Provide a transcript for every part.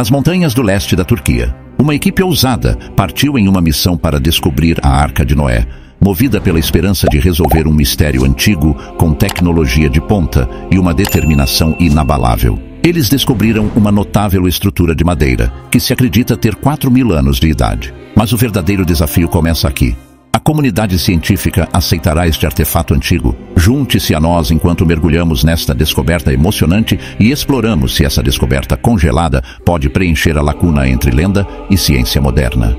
Nas montanhas do leste da Turquia, uma equipe ousada partiu em uma missão para descobrir a Arca de Noé, movida pela esperança de resolver um mistério antigo com tecnologia de ponta e uma determinação inabalável. Eles descobriram uma notável estrutura de madeira, que se acredita ter 4.000 anos de idade. Mas o verdadeiro desafio começa aqui. A comunidade científica aceitará este artefato antigo? Junte-se a nós enquanto mergulhamos nesta descoberta emocionante e exploramos se essa descoberta congelada pode preencher a lacuna entre lenda e ciência moderna.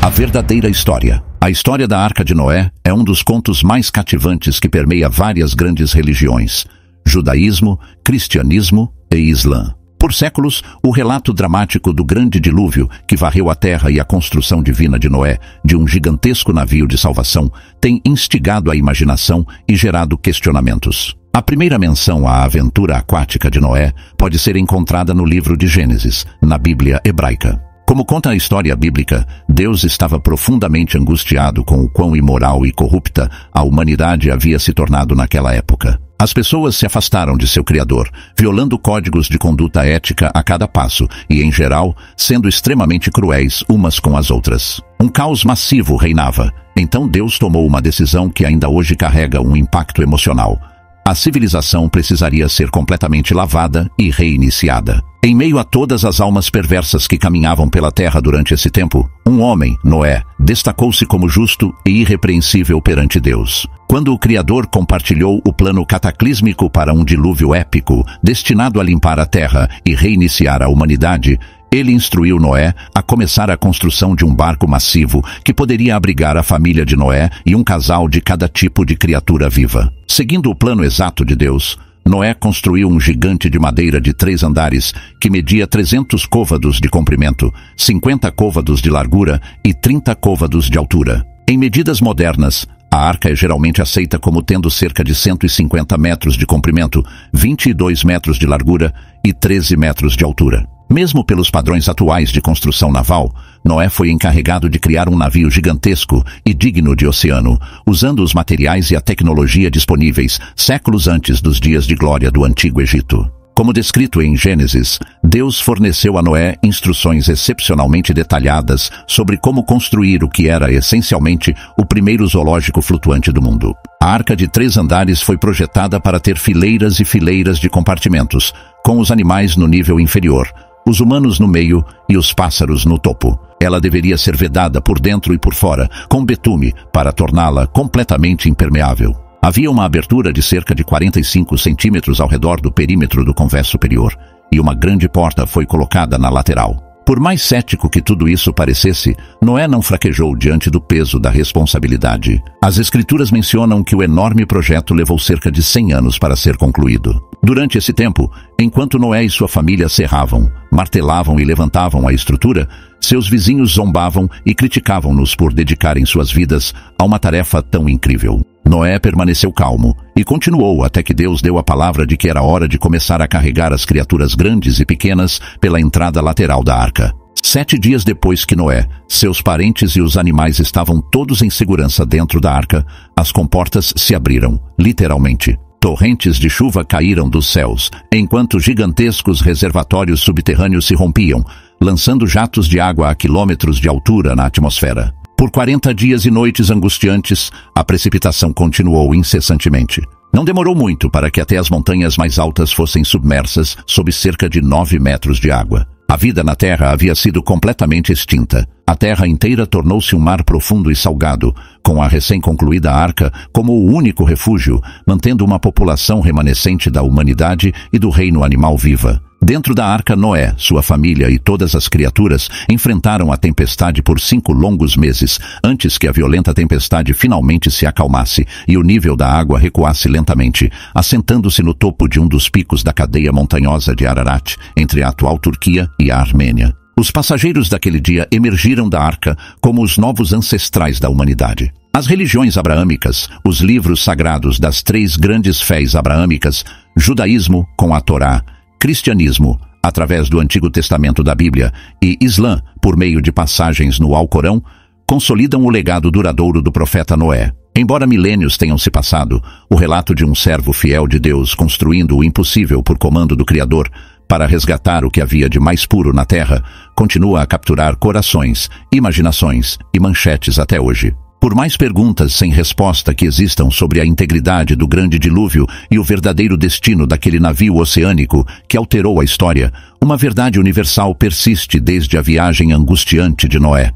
A verdadeira história. A história da Arca de Noé é um dos contos mais cativantes que permeia várias grandes religiões: judaísmo, cristianismo e islã. Por séculos, o relato dramático do grande dilúvio que varreu a terra e a construção divina de Noé, de um gigantesco navio de salvação, tem instigado a imaginação e gerado questionamentos. A primeira menção à aventura aquática de Noé pode ser encontrada no livro de Gênesis, na Bíblia hebraica. Como conta a história bíblica, Deus estava profundamente angustiado com o quão imoral e corrupta a humanidade havia se tornado naquela época. As pessoas se afastaram de seu Criador, violando códigos de conduta ética a cada passo e, em geral, sendo extremamente cruéis umas com as outras. Um caos massivo reinava. Então Deus tomou uma decisão que ainda hoje carrega um impacto emocional. A civilização precisaria ser completamente lavada e reiniciada. Em meio a todas as almas perversas que caminhavam pela terra durante esse tempo, um homem, Noé, destacou-se como justo e irrepreensível perante Deus. Quando o Criador compartilhou o plano cataclísmico para um dilúvio épico, destinado a limpar a terra e reiniciar a humanidade, ele instruiu Noé a começar a construção de um barco massivo que poderia abrigar a família de Noé e um casal de cada tipo de criatura viva. Seguindo o plano exato de Deus, Noé construiu um gigante de madeira de 3 andares que media 300 côvados de comprimento, 50 côvados de largura e 30 côvados de altura. Em medidas modernas, a arca é geralmente aceita como tendo cerca de 150 metros de comprimento, 22 metros de largura e 13 metros de altura. Mesmo pelos padrões atuais de construção naval, Noé foi encarregado de criar um navio gigantesco e digno de oceano, usando os materiais e a tecnologia disponíveis séculos antes dos dias de glória do Antigo Egito. Como descrito em Gênesis, Deus forneceu a Noé instruções excepcionalmente detalhadas sobre como construir o que era essencialmente o primeiro zoológico flutuante do mundo. A arca de 3 andares foi projetada para ter fileiras e fileiras de compartimentos, com os animais no nível inferior, os humanos no meio e os pássaros no topo. Ela deveria ser vedada por dentro e por fora, com betume, para torná-la completamente impermeável. Havia uma abertura de cerca de 45 centímetros ao redor do perímetro do convés superior, e uma grande porta foi colocada na lateral. Por mais cético que tudo isso parecesse, Noé não fraquejou diante do peso da responsabilidade. As Escrituras mencionam que o enorme projeto levou cerca de 100 anos para ser concluído. Durante esse tempo, enquanto Noé e sua família serravam, martelavam e levantavam a estrutura, seus vizinhos zombavam e criticavam-nos por dedicarem suas vidas a uma tarefa tão incrível. Noé permaneceu calmo e continuou até que Deus deu a palavra de que era hora de começar a carregar as criaturas grandes e pequenas pela entrada lateral da arca. 7 dias depois que Noé, seus parentes e os animais estavam todos em segurança dentro da arca, as comportas se abriram, literalmente. Torrentes de chuva caíram dos céus, enquanto gigantescos reservatórios subterrâneos se rompiam, lançando jatos de água a quilômetros de altura na atmosfera. Por 40 dias e noites angustiantes, a precipitação continuou incessantemente. Não demorou muito para que até as montanhas mais altas fossem submersas sob cerca de 9 metros de água. A vida na Terra havia sido completamente extinta. A Terra inteira tornou-se um mar profundo e salgado, com a recém-concluída arca como o único refúgio, mantendo uma população remanescente da humanidade e do reino animal viva. Dentro da arca, Noé, sua família e todas as criaturas enfrentaram a tempestade por 5 longos meses, antes que a violenta tempestade finalmente se acalmasse e o nível da água recuasse lentamente, assentando-se no topo de um dos picos da cadeia montanhosa de Ararat, entre a atual Turquia e a Armênia. Os passageiros daquele dia emergiram da arca como os novos ancestrais da humanidade. As religiões abraâmicas, os livros sagrados das 3 grandes fés abraâmicas, judaísmo com a Torá, cristianismo, através do Antigo Testamento da Bíblia, e Islã, por meio de passagens no Alcorão, consolidam o legado duradouro do profeta Noé. Embora milênios tenham se passado, o relato de um servo fiel de Deus construindo o impossível por comando do Criador para resgatar o que havia de mais puro na Terra continua a capturar corações, imaginações e manchetes até hoje. Por mais perguntas sem resposta que existam sobre a integridade do grande dilúvio e o verdadeiro destino daquele navio oceânico que alterou a história, uma verdade universal persiste desde a viagem angustiante de Noé.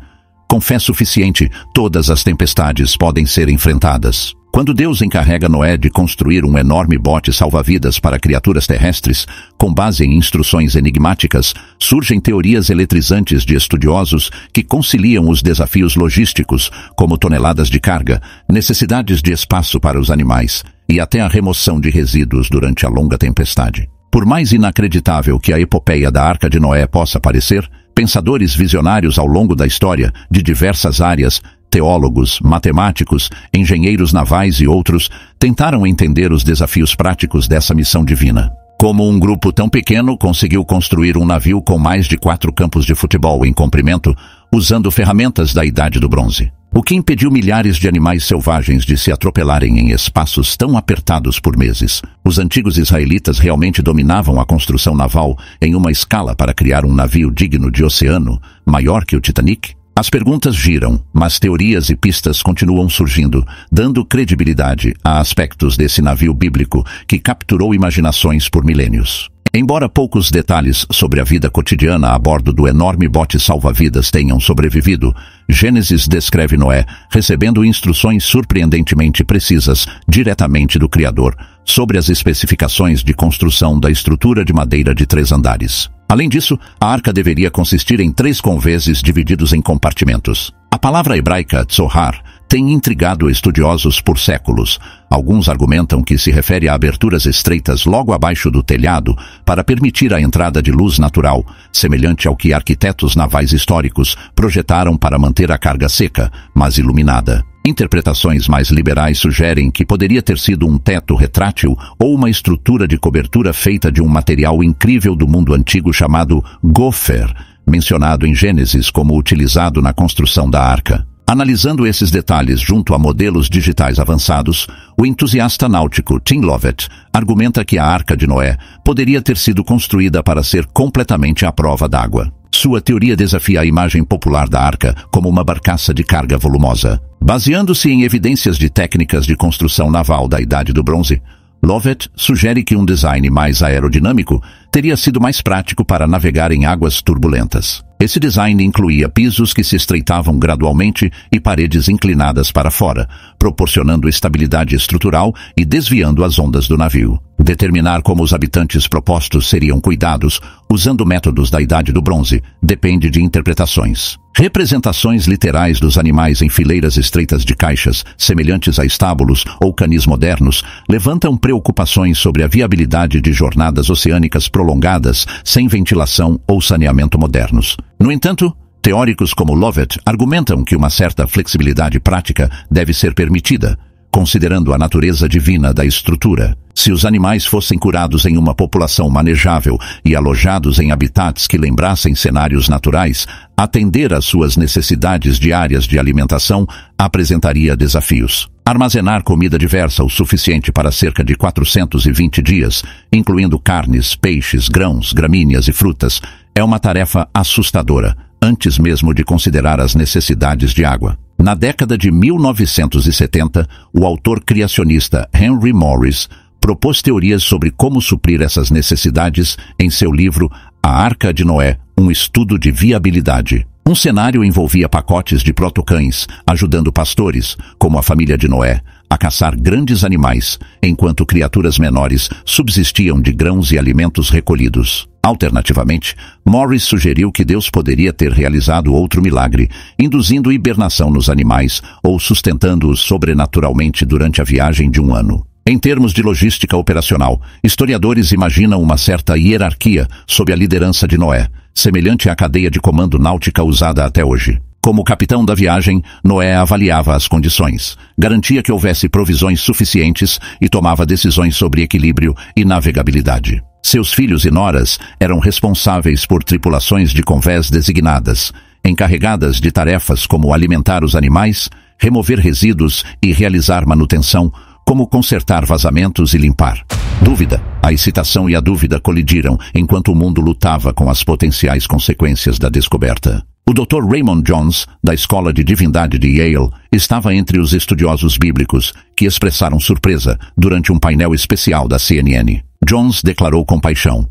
Com fé suficiente, todas as tempestades podem ser enfrentadas. Quando Deus encarrega Noé de construir um enorme bote salva-vidas para criaturas terrestres, com base em instruções enigmáticas, surgem teorias eletrizantes de estudiosos que conciliam os desafios logísticos, como toneladas de carga, necessidades de espaço para os animais e até a remoção de resíduos durante a longa tempestade. Por mais inacreditável que a epopeia da Arca de Noé possa parecer, pensadores visionários ao longo da história, de diversas áreas, teólogos, matemáticos, engenheiros navais e outros, tentaram entender os desafios práticos dessa missão divina. Como um grupo tão pequeno conseguiu construir um navio com mais de 4 campos de futebol em comprimento, usando ferramentas da Idade do Bronze? O que impediu milhares de animais selvagens de se atropelarem em espaços tão apertados por meses? Os antigos israelitas realmente dominavam a construção naval em uma escala para criar um navio digno de oceano, maior que o Titanic? As perguntas giram, mas teorias e pistas continuam surgindo, dando credibilidade a aspectos desse navio bíblico que capturou imaginações por milênios. Embora poucos detalhes sobre a vida cotidiana a bordo do enorme bote salva-vidas tenham sobrevivido, Gênesis descreve Noé recebendo instruções surpreendentemente precisas diretamente do Criador sobre as especificações de construção da estrutura de madeira de 3 andares. Além disso, a arca deveria consistir em 3 conveses divididos em compartimentos. A palavra hebraica tzohar tem intrigado estudiosos por séculos. Alguns argumentam que se refere a aberturas estreitas logo abaixo do telhado para permitir a entrada de luz natural, semelhante ao que arquitetos navais históricos projetaram para manter a carga seca, mas iluminada. Interpretações mais liberais sugerem que poderia ter sido um teto retrátil ou uma estrutura de cobertura feita de um material incrível do mundo antigo chamado gofer, mencionado em Gênesis como utilizado na construção da arca. Analisando esses detalhes junto a modelos digitais avançados, o entusiasta náutico Tim Lovett argumenta que a Arca de Noé poderia ter sido construída para ser completamente à prova d'água. Sua teoria desafia a imagem popular da arca como uma barcaça de carga volumosa. Baseando-se em evidências de técnicas de construção naval da Idade do Bronze, Lovett sugere que um design mais aerodinâmico teria sido mais prático para navegar em águas turbulentas. Esse design incluía pisos que se estreitavam gradualmente e paredes inclinadas para fora, proporcionando estabilidade estrutural e desviando as ondas do navio. Determinar como os habitantes propostos seriam cuidados, usando métodos da Idade do Bronze, depende de interpretações. Representações literais dos animais em fileiras estreitas de caixas, semelhantes a estábulos ou canis modernos, levantam preocupações sobre a viabilidade de jornadas oceânicas prolongadas sem ventilação ou saneamento modernos. No entanto, teóricos como Lovett argumentam que uma certa flexibilidade prática deve ser permitida, considerando a natureza divina da estrutura. Se os animais fossem curados em uma população manejável e alojados em habitats que lembrassem cenários naturais, atender às suas necessidades diárias de alimentação apresentaria desafios. Armazenar comida diversa o suficiente para cerca de 420 dias, incluindo carnes, peixes, grãos, gramíneas e frutas, é uma tarefa assustadora, antes mesmo de considerar as necessidades de água. Na década de 1970, o autor criacionista Henry Morris propôs teorias sobre como suprir essas necessidades em seu livro A Arca de Noé, um estudo de viabilidade. Um cenário envolvia pacotes de protocães, ajudando pastores, como a família de Noé, a caçar grandes animais, enquanto criaturas menores subsistiam de grãos e alimentos recolhidos. Alternativamente, Morris sugeriu que Deus poderia ter realizado outro milagre, induzindo hibernação nos animais ou sustentando-os sobrenaturalmente durante a viagem de um ano. Em termos de logística operacional, historiadores imaginam uma certa hierarquia sob a liderança de Noé, semelhante à cadeia de comando náutica usada até hoje. Como capitão da viagem, Noé avaliava as condições, garantia que houvesse provisões suficientes e tomava decisões sobre equilíbrio e navegabilidade. Seus filhos e noras eram responsáveis por tripulações de convés designadas, encarregadas de tarefas como alimentar os animais, remover resíduos e realizar manutenção, como consertar vazamentos e limpar. Dúvida. A excitação e a dúvida colidiram enquanto o mundo lutava com as potenciais consequências da descoberta. O Dr. Raymond Jones, da Escola de Divindade de Yale, estava entre os estudiosos bíblicos que expressaram surpresa durante um painel especial da CNN. Jones declarou com paixão: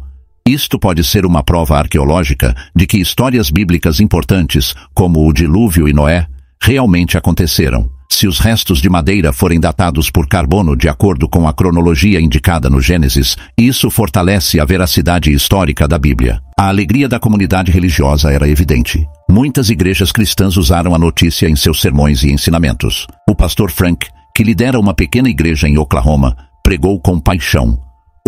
"Isto pode ser uma prova arqueológica de que histórias bíblicas importantes, como o dilúvio e Noé, realmente aconteceram. Se os restos de madeira forem datados por carbono de acordo com a cronologia indicada no Gênesis, isso fortalece a veracidade histórica da Bíblia." A alegria da comunidade religiosa era evidente. Muitas igrejas cristãs usaram a notícia em seus sermões e ensinamentos. O pastor Frank, que lidera uma pequena igreja em Oklahoma, pregou com paixão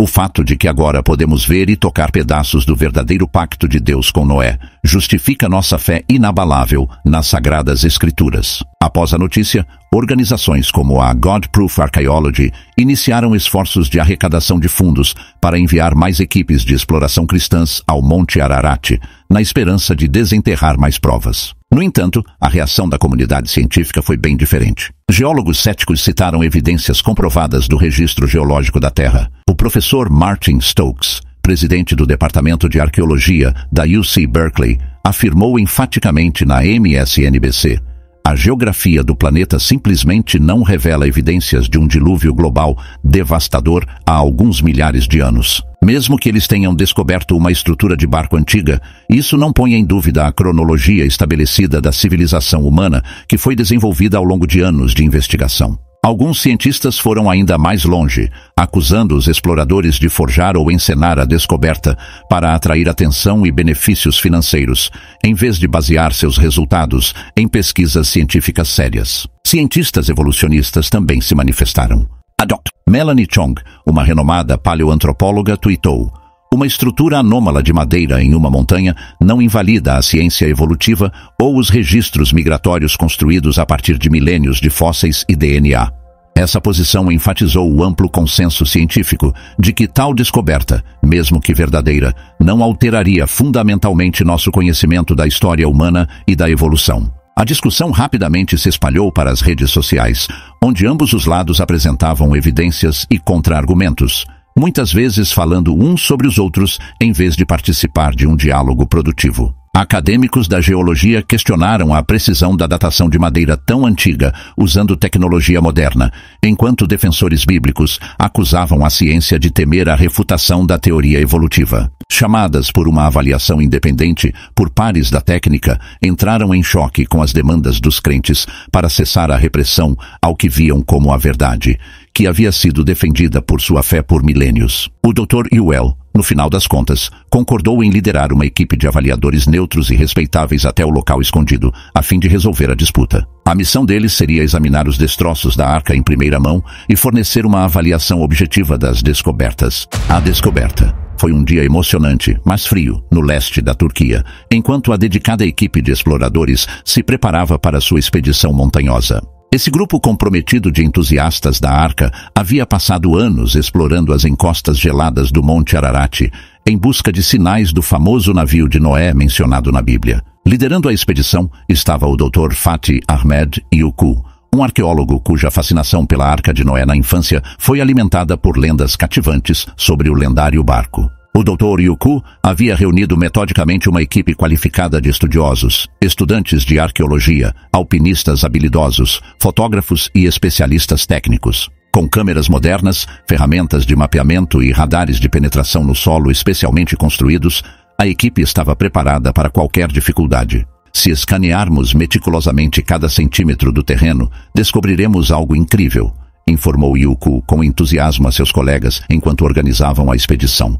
o fato de que agora podemos ver e tocar pedaços do verdadeiro pacto de Deus com Noé justifica nossa fé inabalável nas Sagradas Escrituras. Após a notícia, organizações como a God Proof Archaeology iniciaram esforços de arrecadação de fundos para enviar mais equipes de exploração cristãs ao Monte Ararat, na esperança de desenterrar mais provas. No entanto, a reação da comunidade científica foi bem diferente. Geólogos céticos citaram evidências comprovadas do registro geológico da Terra. O professor Martin Stokes, presidente do Departamento de Arqueologia da UC Berkeley, afirmou enfaticamente na MSNBC: "A geografia do planeta simplesmente não revela evidências de um dilúvio global devastador há alguns milhares de anos. Mesmo que eles tenham descoberto uma estrutura de barco antiga, isso não põe em dúvida a cronologia estabelecida da civilização humana que foi desenvolvida ao longo de anos de investigação." Alguns cientistas foram ainda mais longe, acusando os exploradores de forjar ou encenar a descoberta para atrair atenção e benefícios financeiros, em vez de basear seus resultados em pesquisas científicas sérias. Cientistas evolucionistas também se manifestaram. A Dr. Melanie Chong, uma renomada paleoantropóloga, tuitou: "Uma estrutura anômala de madeira em uma montanha não invalida a ciência evolutiva ou os registros migratórios construídos a partir de milênios de fósseis e DNA." Essa posição enfatizou o amplo consenso científico de que tal descoberta, mesmo que verdadeira, não alteraria fundamentalmente nosso conhecimento da história humana e da evolução. A discussão rapidamente se espalhou para as redes sociais, onde ambos os lados apresentavam evidências e contra-argumentos, muitas vezes falando uns sobre os outros em vez de participar de um diálogo produtivo. Acadêmicos da geologia questionaram a precisão da datação de madeira tão antiga usando tecnologia moderna, enquanto defensores bíblicos acusavam a ciência de temer a refutação da teoria evolutiva. Chamadas por uma avaliação independente por pares da técnica, entraram em choque com as demandas dos crentes para cessar a repressão ao que viam como a verdade, que havia sido defendida por sua fé por milênios. O Dr. Ewell, no final das contas, concordou em liderar uma equipe de avaliadores neutros e respeitáveis até o local escondido, a fim de resolver a disputa. A missão deles seria examinar os destroços da arca em primeira mão e fornecer uma avaliação objetiva das descobertas. A descoberta foi um dia emocionante, mas frio, no leste da Turquia, enquanto a dedicada equipe de exploradores se preparava para sua expedição montanhosa. Esse grupo comprometido de entusiastas da arca havia passado anos explorando as encostas geladas do Monte Ararat em busca de sinais do famoso navio de Noé mencionado na Bíblia. Liderando a expedição estava o Dr. Fatih Ahmed Yuku, um arqueólogo cuja fascinação pela Arca de Noé na infância foi alimentada por lendas cativantes sobre o lendário barco. O Dr. Yuku havia reunido metodicamente uma equipe qualificada de estudiosos, estudantes de arqueologia, alpinistas habilidosos, fotógrafos e especialistas técnicos. Com câmeras modernas, ferramentas de mapeamento e radares de penetração no solo especialmente construídos, a equipe estava preparada para qualquer dificuldade. Se escanearmos meticulosamente cada centímetro do terreno, descobriremos algo incrível, informou Yuku com entusiasmo a seus colegas enquanto organizavam a expedição.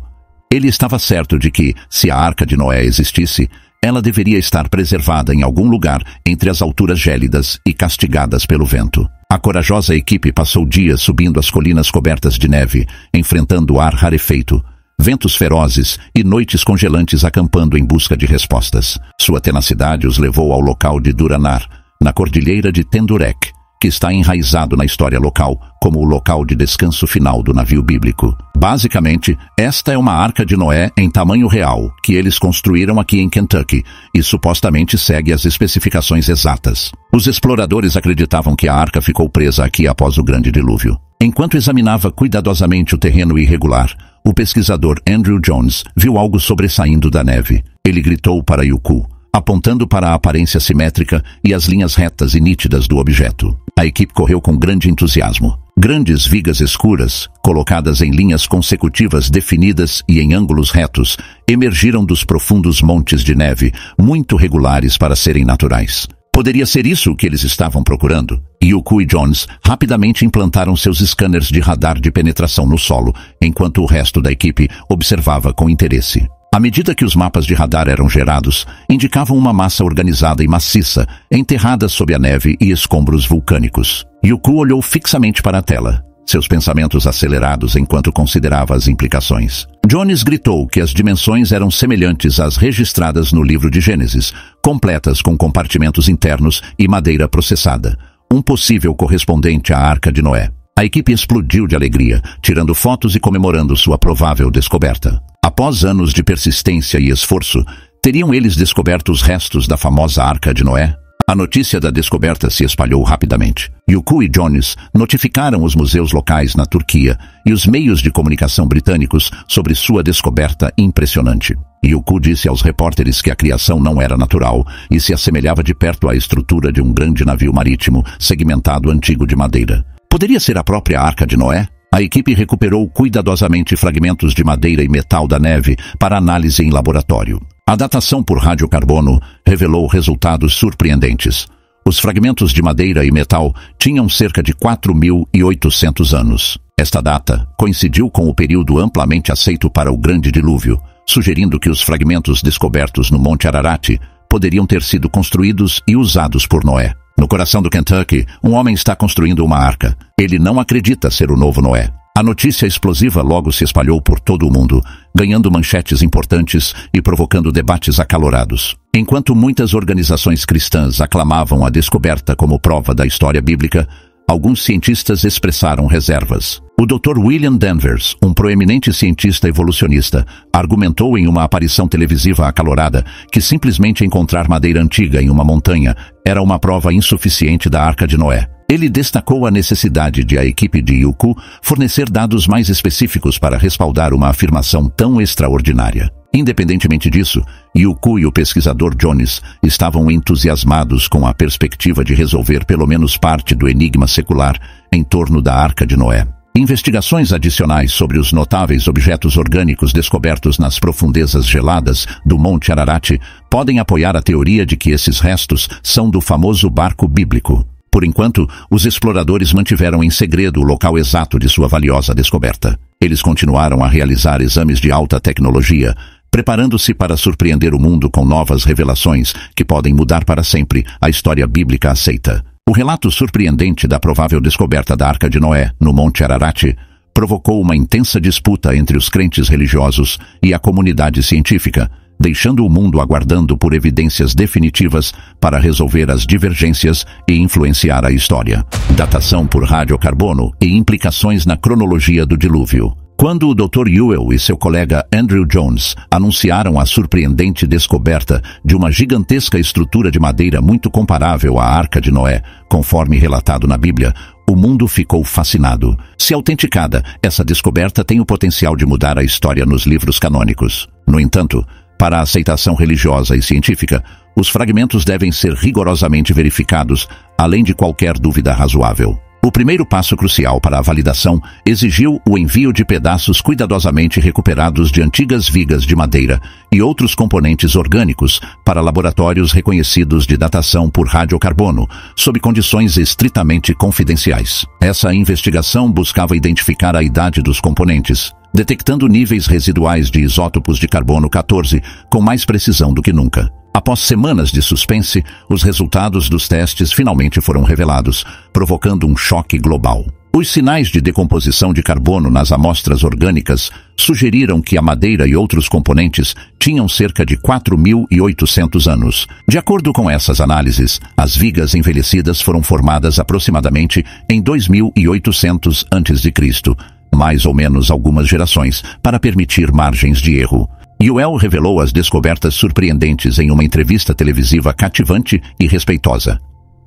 Ele estava certo de que, se a Arca de Noé existisse, ela deveria estar preservada em algum lugar entre as alturas gélidas e castigadas pelo vento. A corajosa equipe passou dias subindo as colinas cobertas de neve, enfrentando ar rarefeito, ventos ferozes e noites congelantes acampando em busca de respostas. Sua tenacidade os levou ao local de Duranar, na cordilheira de Tendurek, que está enraizado na história local, como o local de descanso final do navio bíblico. Basicamente, esta é uma Arca de Noé em tamanho real, que eles construíram aqui em Kentucky, e supostamente segue as especificações exatas. Os exploradores acreditavam que a arca ficou presa aqui após o grande dilúvio. Enquanto examinava cuidadosamente o terreno irregular, o pesquisador Andrew Jones viu algo sobressaindo da neve. Ele gritou para Yuku, apontando para a aparência simétrica e as linhas retas e nítidas do objeto. A equipe correu com grande entusiasmo. Grandes vigas escuras, colocadas em linhas consecutivas definidas e em ângulos retos, emergiram dos profundos montes de neve, muito regulares para serem naturais. Poderia ser isso que eles estavam procurando? Yuku e Jones rapidamente implantaram seus scanners de radar de penetração no solo, enquanto o resto da equipe observava com interesse. À medida que os mapas de radar eram gerados, indicavam uma massa organizada e maciça, enterrada sob a neve e escombros vulcânicos. Yuku olhou fixamente para a tela, seus pensamentos acelerados enquanto considerava as implicações. Jones gritou que as dimensões eram semelhantes às registradas no livro de Gênesis, completas com compartimentos internos e madeira processada, um possível correspondente à Arca de Noé. A equipe explodiu de alegria, tirando fotos e comemorando sua provável descoberta. Após anos de persistência e esforço, teriam eles descoberto os restos da famosa Arca de Noé? A notícia da descoberta se espalhou rapidamente. Yuku e Jones notificaram os museus locais na Turquia e os meios de comunicação britânicos sobre sua descoberta impressionante. Yuku disse aos repórteres que a criação não era natural e se assemelhava de perto à estrutura de um grande navio marítimo segmentado antigo de madeira. Poderia ser a própria Arca de Noé? A equipe recuperou cuidadosamente fragmentos de madeira e metal da neve para análise em laboratório. A datação por radiocarbono revelou resultados surpreendentes. Os fragmentos de madeira e metal tinham cerca de 4.800 anos. Esta data coincidiu com o período amplamente aceito para o Grande Dilúvio, sugerindo que os fragmentos descobertos no Monte Ararat poderiam ter sido construídos e usados por Noé. No coração do Kentucky, um homem está construindo uma arca. Ele não acredita ser o novo Noé. A notícia explosiva logo se espalhou por todo o mundo, ganhando manchetes importantes e provocando debates acalorados. Enquanto muitas organizações cristãs aclamavam a descoberta como prova da história bíblica, alguns cientistas expressaram reservas. O Dr. William Danvers, um proeminente cientista evolucionista, argumentou em uma aparição televisiva acalorada que simplesmente encontrar madeira antiga em uma montanha era uma prova insuficiente da Arca de Noé. Ele destacou a necessidade de a equipe de Yuku fornecer dados mais específicos para respaldar uma afirmação tão extraordinária. Independentemente disso, Yuku e o pesquisador Jones estavam entusiasmados com a perspectiva de resolver pelo menos parte do enigma secular em torno da Arca de Noé. Investigações adicionais sobre os notáveis objetos orgânicos descobertos nas profundezas geladas do Monte Ararat podem apoiar a teoria de que esses restos são do famoso barco bíblico. Por enquanto, os exploradores mantiveram em segredo o local exato de sua valiosa descoberta. Eles continuaram a realizar exames de alta tecnologia, preparando-se para surpreender o mundo com novas revelações que podem mudar para sempre a história bíblica aceita. O relato surpreendente da provável descoberta da Arca de Noé no Monte Ararat provocou uma intensa disputa entre os crentes religiosos e a comunidade científica, deixando o mundo aguardando por evidências definitivas para resolver as divergências e influenciar a história. Datação por radiocarbono e implicações na cronologia do dilúvio. Quando o Dr. Ewell e seu colega Andrew Jones anunciaram a surpreendente descoberta de uma gigantesca estrutura de madeira muito comparável à Arca de Noé, conforme relatado na Bíblia, o mundo ficou fascinado. Se autenticada, essa descoberta tem o potencial de mudar a história nos livros canônicos. No entanto, para a aceitação religiosa e científica, os fragmentos devem ser rigorosamente verificados, além de qualquer dúvida razoável. O primeiro passo crucial para a validação exigiu o envio de pedaços cuidadosamente recuperados de antigas vigas de madeira e outros componentes orgânicos para laboratórios reconhecidos de datação por radiocarbono, sob condições estritamente confidenciais. Essa investigação buscava identificar a idade dos componentes, detectando níveis residuais de isótopos de carbono 14 com mais precisão do que nunca. Após semanas de suspense, os resultados dos testes finalmente foram revelados, provocando um choque global. Os sinais de decomposição de carbono nas amostras orgânicas sugeriram que a madeira e outros componentes tinham cerca de 4.800 anos. De acordo com essas análises, as vigas envelhecidas foram formadas aproximadamente em 2.800 a.C., mais ou menos algumas gerações, para permitir margens de erro. Ewell revelou as descobertas surpreendentes em uma entrevista televisiva cativante e respeitosa.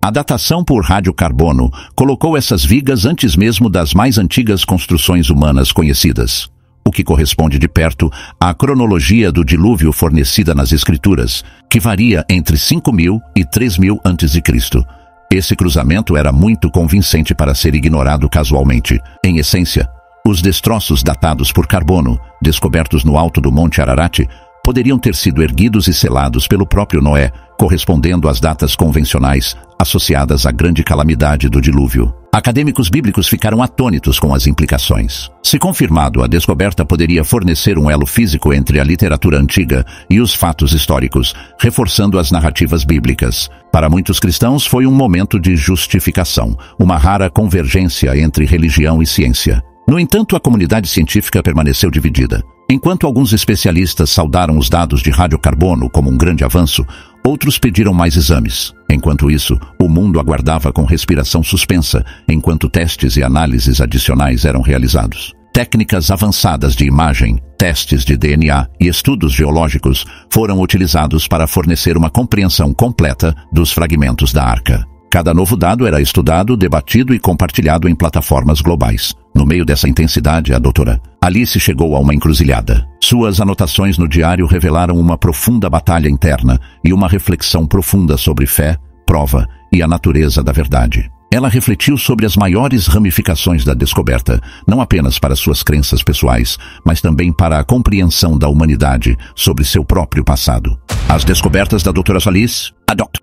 A datação por radiocarbono colocou essas vigas antes mesmo das mais antigas construções humanas conhecidas, o que corresponde de perto à cronologia do dilúvio fornecida nas Escrituras, que varia entre 5.000 e 3.000 a.C. Esse cruzamento era muito convincente para ser ignorado casualmente. Em essência, os destroços datados por carbono, descobertos no alto do Monte Ararat, poderiam ter sido erguidos e selados pelo próprio Noé, correspondendo às datas convencionais associadas à grande calamidade do dilúvio. Acadêmicos bíblicos ficaram atônitos com as implicações. Se confirmado, a descoberta poderia fornecer um elo físico entre a literatura antiga e os fatos históricos, reforçando as narrativas bíblicas. Para muitos cristãos foi um momento de justificação, uma rara convergência entre religião e ciência. No entanto, a comunidade científica permaneceu dividida. Enquanto alguns especialistas saudaram os dados de radiocarbono como um grande avanço, outros pediram mais exames. Enquanto isso, o mundo aguardava com respiração suspensa, enquanto testes e análises adicionais eram realizados. Técnicas avançadas de imagem, testes de DNA e estudos geológicos foram utilizados para fornecer uma compreensão completa dos fragmentos da arca. Cada novo dado era estudado, debatido e compartilhado em plataformas globais. No meio dessa intensidade, a doutora Alice chegou a uma encruzilhada. Suas anotações no diário revelaram uma profunda batalha interna e uma reflexão profunda sobre fé, prova e a natureza da verdade. Ela refletiu sobre as maiores ramificações da descoberta, não apenas para suas crenças pessoais, mas também para a compreensão da humanidade sobre seu próprio passado. As descobertas da doutora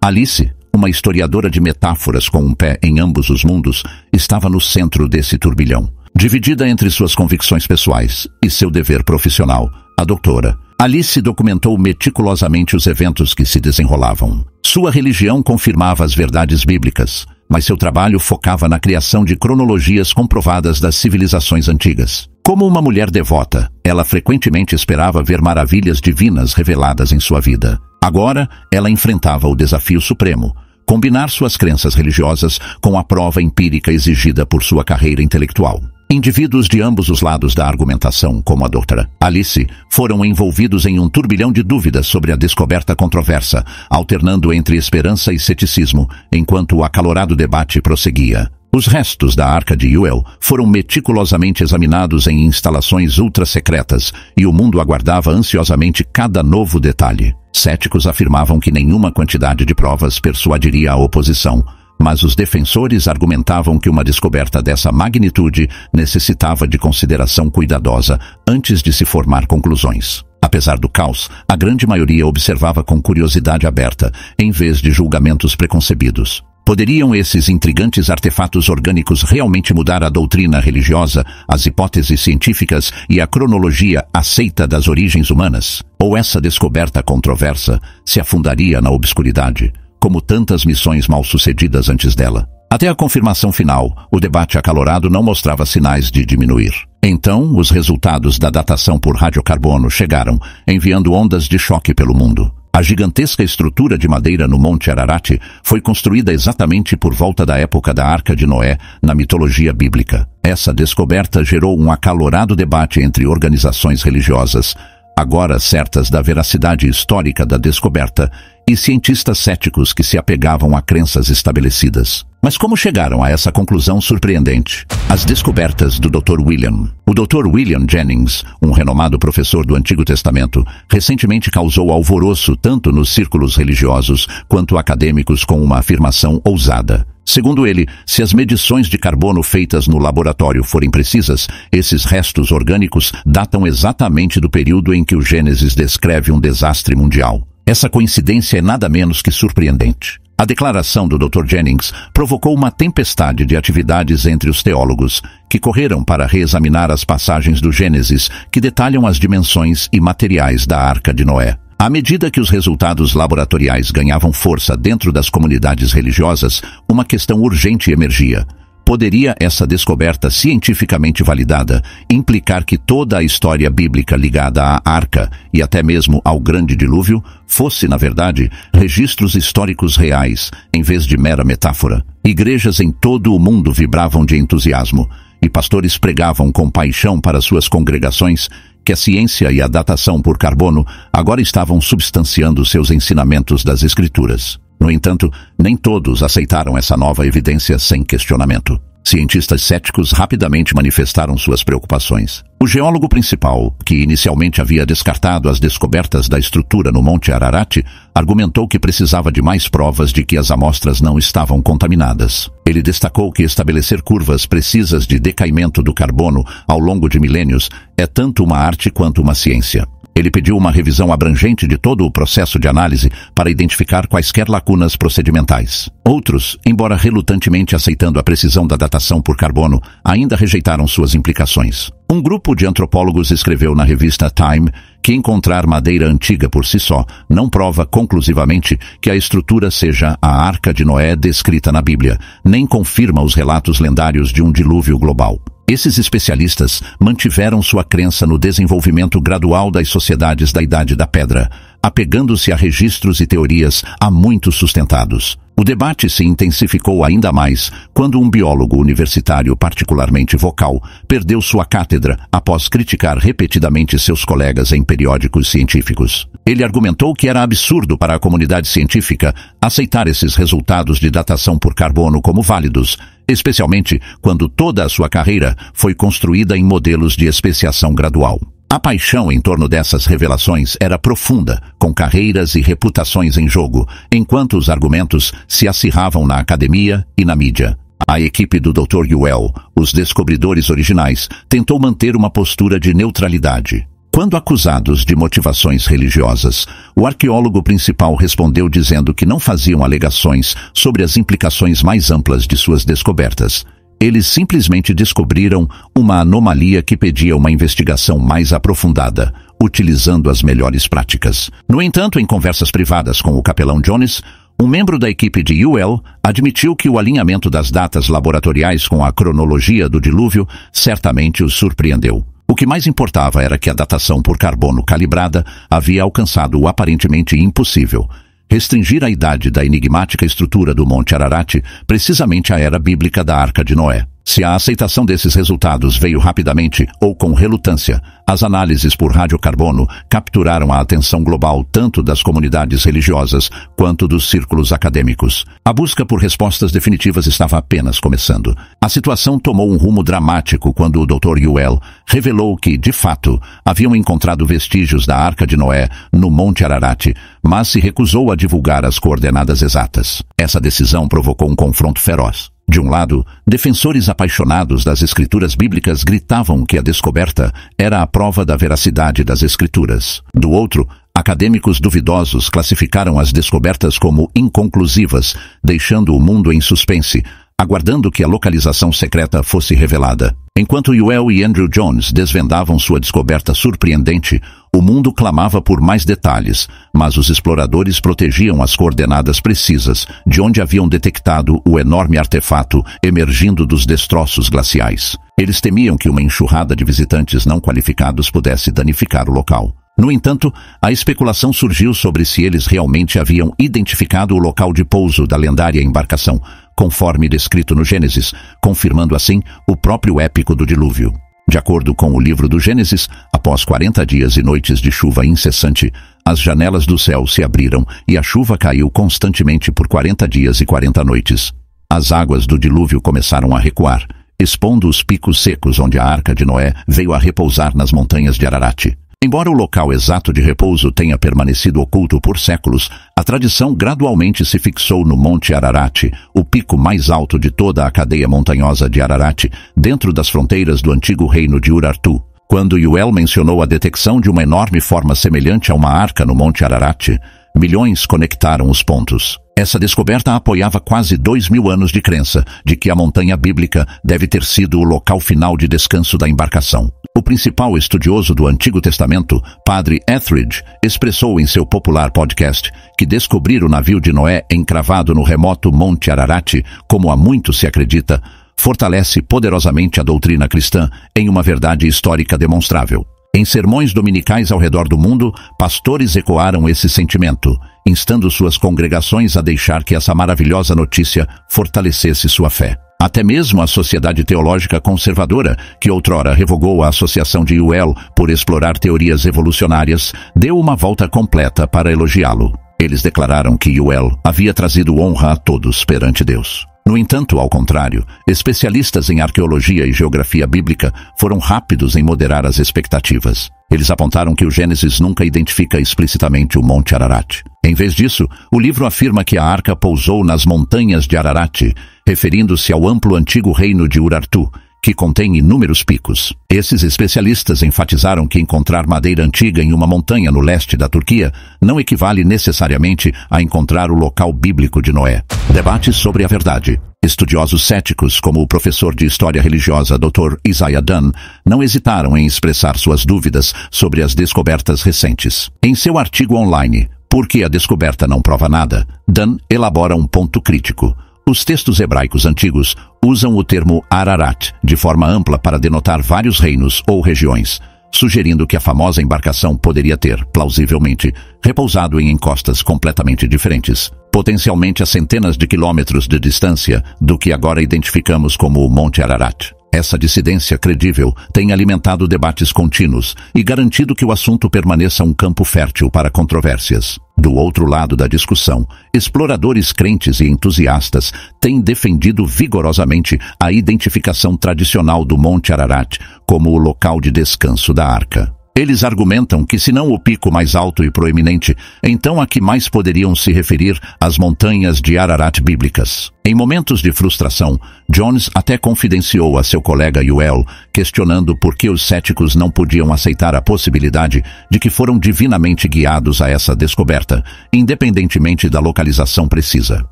Alice, uma historiadora de metáforas com um pé em ambos os mundos, estava no centro desse turbilhão. Dividida entre suas convicções pessoais e seu dever profissional, a doutora Alice documentou meticulosamente os eventos que se desenrolavam. Sua religião confirmava as verdades bíblicas, mas seu trabalho focava na criação de cronologias comprovadas das civilizações antigas. Como uma mulher devota, ela frequentemente esperava ver maravilhas divinas reveladas em sua vida. Agora, ela enfrentava o desafio supremo: combinar suas crenças religiosas com a prova empírica exigida por sua carreira intelectual. Indivíduos de ambos os lados da argumentação, como a doutora Alice, foram envolvidos em um turbilhão de dúvidas sobre a descoberta controversa, alternando entre esperança e ceticismo, enquanto o acalorado debate prosseguia. Os restos da Arca de Ewell foram meticulosamente examinados em instalações ultra-secretas, e o mundo aguardava ansiosamente cada novo detalhe. Céticos afirmavam que nenhuma quantidade de provas persuadiria a oposição, mas os defensores argumentavam que uma descoberta dessa magnitude necessitava de consideração cuidadosa antes de se formar conclusões. Apesar do caos, a grande maioria observava com curiosidade aberta, em vez de julgamentos preconcebidos. Poderiam esses intrigantes artefatos orgânicos realmente mudar a doutrina religiosa, as hipóteses científicas e a cronologia aceita das origens humanas? Ou essa descoberta controversa se afundaria na obscuridade, como tantas missões mal-sucedidas antes dela? Até a confirmação final, o debate acalorado não mostrava sinais de diminuir. Então, os resultados da datação por radiocarbono chegaram, enviando ondas de choque pelo mundo. A gigantesca estrutura de madeira no Monte Ararat foi construída exatamente por volta da época da Arca de Noé na mitologia bíblica. Essa descoberta gerou um acalorado debate entre organizações religiosas, agora certas da veracidade histórica da descoberta, e cientistas céticos que se apegavam a crenças estabelecidas. Mas como chegaram a essa conclusão surpreendente? As descobertas do Dr. William. O Dr. William Jennings, um renomado professor do Antigo Testamento, recentemente causou alvoroço tanto nos círculos religiosos quanto acadêmicos com uma afirmação ousada. Segundo ele, se as medições de carbono feitas no laboratório forem precisas, esses restos orgânicos datam exatamente do período em que o Gênesis descreve um desastre mundial. Essa coincidência é nada menos que surpreendente. A declaração do Dr. Jennings provocou uma tempestade de atividades entre os teólogos, que correram para reexaminar as passagens do Gênesis que detalham as dimensões e materiais da Arca de Noé. À medida que os resultados laboratoriais ganhavam força dentro das comunidades religiosas, uma questão urgente emergia. Poderia essa descoberta cientificamente validada implicar que toda a história bíblica ligada à Arca e até mesmo ao Grande Dilúvio fosse, na verdade, registros históricos reais, em vez de mera metáfora? Igrejas em todo o mundo vibravam de entusiasmo, e pastores pregavam com paixão para suas congregações que a ciência e a datação por carbono agora estavam substanciando seus ensinamentos das Escrituras. No entanto, nem todos aceitaram essa nova evidência sem questionamento. Cientistas céticos rapidamente manifestaram suas preocupações. O geólogo principal, que inicialmente havia descartado as descobertas da estrutura no Monte Ararat, argumentou que precisava de mais provas de que as amostras não estavam contaminadas. Ele destacou que estabelecer curvas precisas de decaimento do carbono ao longo de milênios é tanto uma arte quanto uma ciência. Ele pediu uma revisão abrangente de todo o processo de análise para identificar quaisquer lacunas procedimentais. Outros, embora relutantemente aceitando a precisão da datação por carbono, ainda rejeitaram suas implicações. Um grupo de antropólogos escreveu na revista Time que encontrar madeira antiga por si só não prova conclusivamente que a estrutura seja a Arca de Noé descrita na Bíblia, nem confirma os relatos lendários de um dilúvio global. Esses especialistas mantiveram sua crença no desenvolvimento gradual das sociedades da Idade da Pedra, apegando-se a registros e teorias há muito sustentados. O debate se intensificou ainda mais quando um biólogo universitário particularmente vocal perdeu sua cátedra após criticar repetidamente seus colegas em periódicos científicos. Ele argumentou que era absurdo para a comunidade científica aceitar esses resultados de datação por carbono como válidos, especialmente quando toda a sua carreira foi construída em modelos de especiação gradual. A paixão em torno dessas revelações era profunda, com carreiras e reputações em jogo, enquanto os argumentos se acirravam na academia e na mídia. A equipe do Dr. Ewell, os descobridores originais, tentou manter uma postura de neutralidade. Quando acusados de motivações religiosas, o arqueólogo principal respondeu dizendo que não faziam alegações sobre as implicações mais amplas de suas descobertas. Eles simplesmente descobriram uma anomalia que pedia uma investigação mais aprofundada, utilizando as melhores práticas. No entanto, em conversas privadas com o capelão Jones, um membro da equipe de Ewell admitiu que o alinhamento das datas laboratoriais com a cronologia do dilúvio certamente os surpreendeu. O que mais importava era que a datação por carbono calibrada havia alcançado o aparentemente impossível: restringir a idade da enigmática estrutura do Monte Ararat precisamente à era bíblica da Arca de Noé. Se a aceitação desses resultados veio rapidamente ou com relutância, as análises por radiocarbono capturaram a atenção global tanto das comunidades religiosas quanto dos círculos acadêmicos. A busca por respostas definitivas estava apenas começando. A situação tomou um rumo dramático quando o Dr. Ewell revelou que, de fato, haviam encontrado vestígios da Arca de Noé no Monte Ararat, mas se recusou a divulgar as coordenadas exatas. Essa decisão provocou um confronto feroz. De um lado, defensores apaixonados das escrituras bíblicas gritavam que a descoberta era a prova da veracidade das escrituras. Do outro, acadêmicos duvidosos classificaram as descobertas como inconclusivas, deixando o mundo em suspense, aguardando que a localização secreta fosse revelada. Enquanto Ewell e Andrew Jones desvendavam sua descoberta surpreendente, o mundo clamava por mais detalhes, mas os exploradores protegiam as coordenadas precisas de onde haviam detectado o enorme artefato emergindo dos destroços glaciais. Eles temiam que uma enxurrada de visitantes não qualificados pudesse danificar o local. No entanto, a especulação surgiu sobre se eles realmente haviam identificado o local de pouso da lendária embarcação, conforme descrito no Gênesis, confirmando assim o próprio épico do dilúvio. De acordo com o livro do Gênesis, após 40 dias e noites de chuva incessante, as janelas do céu se abriram e a chuva caiu constantemente por 40 dias e 40 noites. As águas do dilúvio começaram a recuar, expondo os picos secos onde a Arca de Noé veio a repousar nas montanhas de Ararat. Embora o local exato de repouso tenha permanecido oculto por séculos, a tradição gradualmente se fixou no Monte Ararat, o pico mais alto de toda a cadeia montanhosa de Ararat, dentro das fronteiras do antigo reino de Urartu. Quando Ewell mencionou a detecção de uma enorme forma semelhante a uma arca no Monte Ararat, milhões conectaram os pontos. Essa descoberta apoiava quase 2000 anos de crença de que a montanha bíblica deve ter sido o local final de descanso da embarcação. O principal estudioso do Antigo Testamento, Padre Etheridge, expressou em seu popular podcast que descobrir o navio de Noé encravado no remoto Monte Ararat, como há muito se acredita, fortalece poderosamente a doutrina cristã em uma verdade histórica demonstrável. Em sermões dominicais ao redor do mundo, pastores ecoaram esse sentimento, instando suas congregações a deixar que essa maravilhosa notícia fortalecesse sua fé. Até mesmo a Sociedade Teológica Conservadora, que outrora revogou a associação de Ewell por explorar teorias evolucionárias, deu uma volta completa para elogiá-lo. Eles declararam que Ewell havia trazido honra a todos perante Deus. No entanto, ao contrário, especialistas em arqueologia e geografia bíblica foram rápidos em moderar as expectativas. Eles apontaram que o Gênesis nunca identifica explicitamente o Monte Ararat. Em vez disso, o livro afirma que a arca pousou nas montanhas de Ararat, referindo-se ao amplo antigo reino de Urartu, que contém inúmeros picos. Esses especialistas enfatizaram que encontrar madeira antiga em uma montanha no leste da Turquia não equivale necessariamente a encontrar o local bíblico de Noé. Debates sobre a verdade. Estudiosos céticos, como o professor de História Religiosa Dr. Isaiah Dunn, não hesitaram em expressar suas dúvidas sobre as descobertas recentes. Em seu artigo online, Por que a descoberta não prova nada?, Dunn elabora um ponto crítico. Os textos hebraicos antigos usam o termo Ararat de forma ampla para denotar vários reinos ou regiões, sugerindo que a famosa embarcação poderia ter, plausivelmente, repousado em encostas completamente diferentes, potencialmente a centenas de quilômetros de distância do que agora identificamos como o Monte Ararat. Essa dissidência credível tem alimentado debates contínuos e garantido que o assunto permaneça um campo fértil para controvérsias. Do outro lado da discussão, exploradores crentes e entusiastas têm defendido vigorosamente a identificação tradicional do Monte Ararat como o local de descanso da arca. Eles argumentam que, se não o pico mais alto e proeminente, então a que mais poderiam se referir às montanhas de Ararat bíblicas. Em momentos de frustração, Jones até confidenciou a seu colega Ewell, questionando por que os céticos não podiam aceitar a possibilidade de que foram divinamente guiados a essa descoberta, independentemente da localização precisa.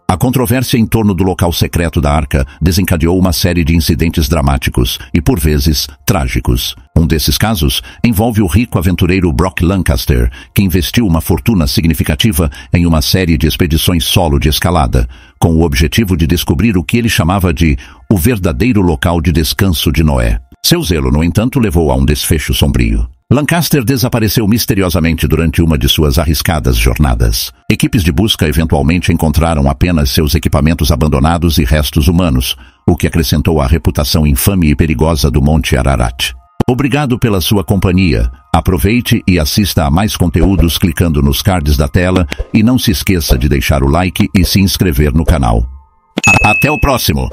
A controvérsia em torno do local secreto da arca desencadeou uma série de incidentes dramáticos e, por vezes, trágicos. Um desses casos envolve o rico aventureiro Brock Lancaster, que investiu uma fortuna significativa em uma série de expedições solo de escalada, com o objetivo de descobrir o que ele chamava de o verdadeiro local de descanso de Noé. Seu zelo, no entanto, levou a um desfecho sombrio. Lancaster desapareceu misteriosamente durante uma de suas arriscadas jornadas. Equipes de busca eventualmente encontraram apenas seus equipamentos abandonados e restos humanos, o que acrescentou à reputação infame e perigosa do Monte Ararat. Obrigado pela sua companhia. Aproveite e assista a mais conteúdos clicando nos cards da tela e não se esqueça de deixar o like e se inscrever no canal. Até o próximo!